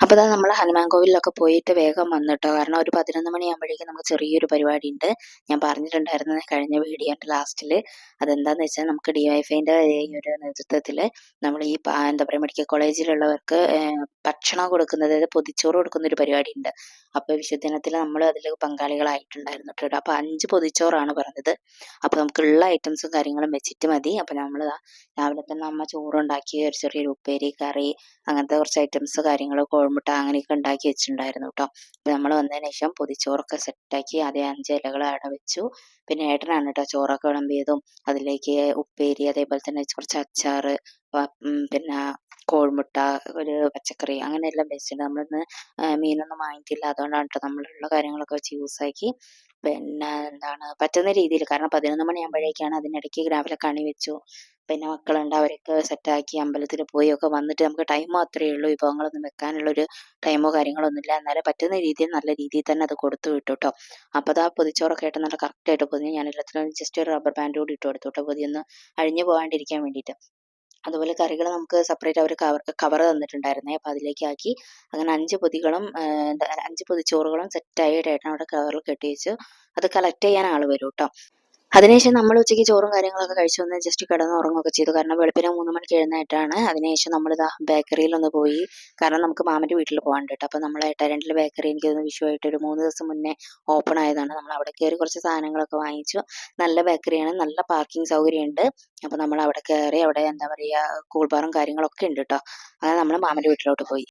അപ്പോൾ ദാ നമ്മൾ ഹനുമാൻ കോവിലിലൊക്കെ പോയിട്ട് വേഗം വന്നിട്ടോ. കാരണം ഒരു 11 മണിയാകുമ്പോഴേക്കും നമുക്ക് ചെറിയൊരു പരിപാടി ഉണ്ട്. ഞാൻ പറഞ്ഞിട്ടുണ്ടായിരുന്നു കഴിഞ്ഞ വീഡിയോൻ്റെ ലാസ്റ്റിൽ. അതെന്താണെന്ന് വെച്ചാൽ നമുക്ക് DYFIൻ്റെ ഈ ഒരു നേതൃത്വത്തിൽ നമ്മൾ ഈ എന്താ പറയുക മെഡിക്കൽ കോളേജിലുള്ളവർക്ക് ഭക്ഷണം കൊടുക്കുന്നത്, അതായത് പൊതിച്ചോറ് കൊടുക്കുന്ന ഒരു പരിപാടി ഉണ്ട്. അപ്പോൾ വിശുദ്ധദിനത്തിൽ നമ്മൾ അതിൽ പങ്കാളികളായിട്ടുണ്ടായിരുന്നു കേട്ടോ. അപ്പോൾ 5 പൊതിച്ചോറാണ് പറഞ്ഞത്. അപ്പോൾ നമുക്കുള്ള ഐറ്റംസും കാര്യങ്ങളും വെച്ചിട്ട് മതി. അപ്പോൾ നമ്മൾ രാവിലെ തന്നെ അമ്മ ചോറുണ്ടാക്കി, ഒരു ചെറിയൊരു ഉപ്പേരി, കറി, അങ്ങനത്തെ കുറച്ച് ഐറ്റംസ് കാര്യങ്ങൾ, കോഴിമുട്ട അങ്ങനെയൊക്കെ ഉണ്ടാക്കി വെച്ചിട്ടുണ്ടായിരുന്നു കേട്ടോ. അപ്പോൾ നമ്മൾ വന്നതിന് ശേഷം പൊതിച്ചോറൊക്കെ സെറ്റാക്കി ആദ്യം 5 ഇലകൾ അവിടെ വെച്ചു. പിന്നെ ഏട്ടനാണ് കേട്ടോ ചോറൊക്കെ വിളമ്പിയതും. അതിലേക്ക് ഉപ്പേരി, അതേപോലെ തന്നെ കുറച്ച് അച്ചാർ, പിന്നെ കോഴിമുട്ട, ഒരു പച്ചക്കറി, അങ്ങനെയെല്ലാം വെച്ചിട്ടുണ്ട്. നമ്മളിന്ന് മീനൊന്നും വാങ്ങിക്കില്ല, അതുകൊണ്ടാണ് കേട്ടോ നമ്മളുള്ള കാര്യങ്ങളൊക്കെ വെച്ച് യൂസാക്കി. പിന്നെ എന്താണ് പറ്റുന്ന രീതിയിൽ, കാരണം 11 മണിയാകുമ്പോഴേക്കാണ്. അതിനിടയ്ക്ക് രാവിലെ കണി വെച്ചു. പിന്നെ മക്കളുണ്ട്, അവരൊക്കെ സെറ്റാക്കി അമ്പലത്തിൽ പോയി ഒക്കെ വന്നിട്ട് നമുക്ക് ടൈം അത്രയേ ഉള്ളൂ. വിഭവങ്ങളൊന്നും വെക്കാനുള്ളൊരു ടൈമോ കാര്യങ്ങളോ ഒന്നുമില്ല. എന്നാലും പറ്റുന്ന രീതിയിൽ നല്ല രീതിയിൽ തന്നെ അത് കൊടുത്തു വിട്ടു കേട്ടോ. അപ്പോൾ അത് ആ പൊതിച്ചോറൊക്കെ ആയിട്ട് നല്ല കറക്റ്റായിട്ട് പൊതിഞ്ഞ് ഞാൻ എല്ലാത്തിനും ജസ്റ്റ് ഒരു റബ്ബർ ബാൻഡ് കൂടി ഇട്ട് കൊടുത്തു കേട്ടോ, പൊതിയൊന്ന് അഴിഞ്ഞു പോകാണ്ടിരിക്കാൻ വേണ്ടിയിട്ട്. അതുപോലെ കറികൾ നമുക്ക് സെപ്പറേറ്റ് അവർ കവർ തന്നിട്ടുണ്ടായിരുന്നേ. അപ്പോൾ അതിലേക്ക് ആക്കി അങ്ങനെ 5 പൊതികളും 5 പൊതിച്ചോറുകളും സെറ്റായി ഏട്ടൻ അവിടെ കവറിൽ കെട്ടി വെച്ചു. അത് കളക്ട് ചെയ്യാൻ ആൾ വരും കേട്ടോ. അതിനുശേഷം നമ്മൾ ഉച്ചയ്ക്ക് ചോറും കാര്യങ്ങളൊക്കെ കഴിച്ചു വന്ന് ജസ്റ്റ് കിടന്നുറങ്ങുകയൊക്കെ ചെയ്തു. കാരണം വെളുപ്പിനെ 3 മണിക്ക് എഴുന്നേറ്റാണ്. അതിനുശേഷം നമ്മളിതാ ബേക്കറിയിലൊന്ന് പോയി. കാരണം നമുക്ക് മാമൻ്റെ വീട്ടിൽ പോകാനുണ്ട് കേട്ടോ. അപ്പോൾ നമ്മൾ എട്ടാരണ്ടിലെ ബേക്കറി എനിക്ക് തോന്നുന്നു വിഷുവായിട്ട് ഒരു 3 ദിവസം മുന്നേ ഓപ്പൺ ആയതാണ്. നമ്മൾ അവിടെ കയറി കുറച്ച് സാധനങ്ങളൊക്കെ വാങ്ങിച്ചു. നല്ല ബേക്കറിയാണ്, നല്ല പാർക്കിംഗ് സൗകര്യമുണ്ട്. അപ്പോൾ നമ്മൾ അവിടെ കയറി, അവിടെ എന്താ പറയുക കൂൾ ബാറും കാര്യങ്ങളൊക്കെ ഉണ്ട് കേട്ടോ. അങ്ങനെ നമ്മൾ മാമൻ്റെ വീട്ടിലോട്ട് പോയി.